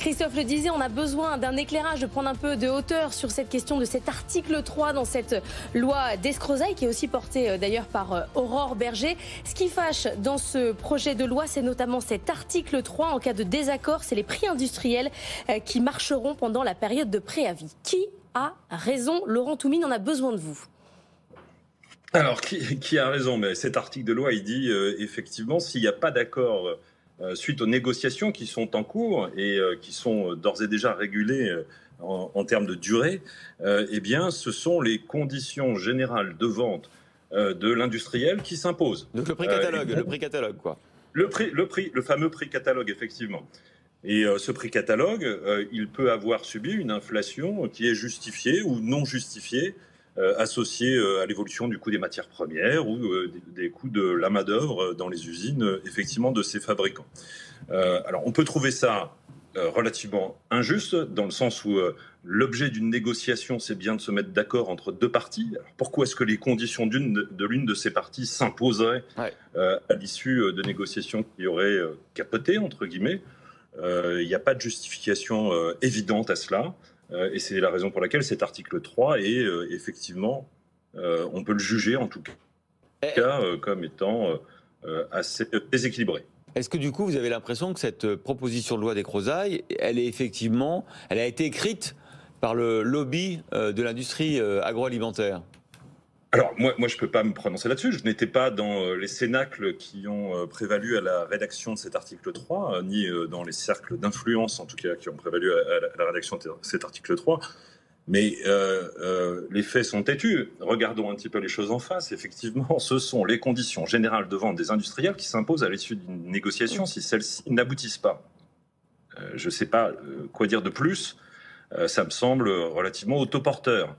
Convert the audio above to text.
Christophe le disait, on a besoin d'un éclairage, de prendre un peu de hauteur sur cette question de cet article 3 dans cette loi d'escrozaille qui est aussi portée d'ailleurs par Aurore Berger. Ce qui fâche dans ce projet de loi, c'est notamment cet article 3. En cas de désaccord, c'est les prix industriels qui marcheront pendant la période de préavis. Qui a raison? Laurent Toumine, on a besoin de vous. Alors, qui a raison? Mais cet article de loi, il dit effectivement, s'il n'y a pas d'accord suite aux négociations qui sont en cours et qui sont d'ores et déjà régulées en termes de durée, eh bien, ce sont les conditions générales de vente de l'industriel qui s'imposent. Donc le prix catalogue, quoi. Le fameux prix catalogue, effectivement. Et ce prix catalogue, il peut avoir subi une inflation qui est justifiée ou non justifiée, associée à l'évolution du coût des matières premières ou des coûts de la main-d'œuvre dans les usines, effectivement, de ces fabricants. Alors, on peut trouver ça relativement injuste, dans le sens où l'objet d'une négociation, c'est bien de se mettre d'accord entre deux parties. Alors, pourquoi est-ce que les conditions de l'une de ces parties s'imposeraient à l'issue de négociations qui auraient capoté, entre guillemets? Il n'y a pas de justification évidente à cela. Et c'est la raison pour laquelle cet article 3 est effectivement, on peut le juger en tout cas comme étant assez déséquilibré. Est-ce que du coup vous avez l'impression que cette proposition de loi d'escrozaille, elle a été écrite par le lobby de l'industrie agroalimentaire? Alors, moi, je ne peux pas me prononcer là-dessus. Je n'étais pas dans les cénacles qui ont prévalu à la rédaction de cet article 3, ni dans les cercles d'influence, en tout cas, qui ont prévalu à la rédaction de cet article 3. Mais les faits sont têtus. Regardons un petit peu les choses en face. Effectivement, ce sont les conditions générales de vente des industriels qui s'imposent à l'issue d'une négociation si celles-ci n'aboutissent pas. Je ne sais pas quoi dire de plus. Ça me semble relativement autoporteur.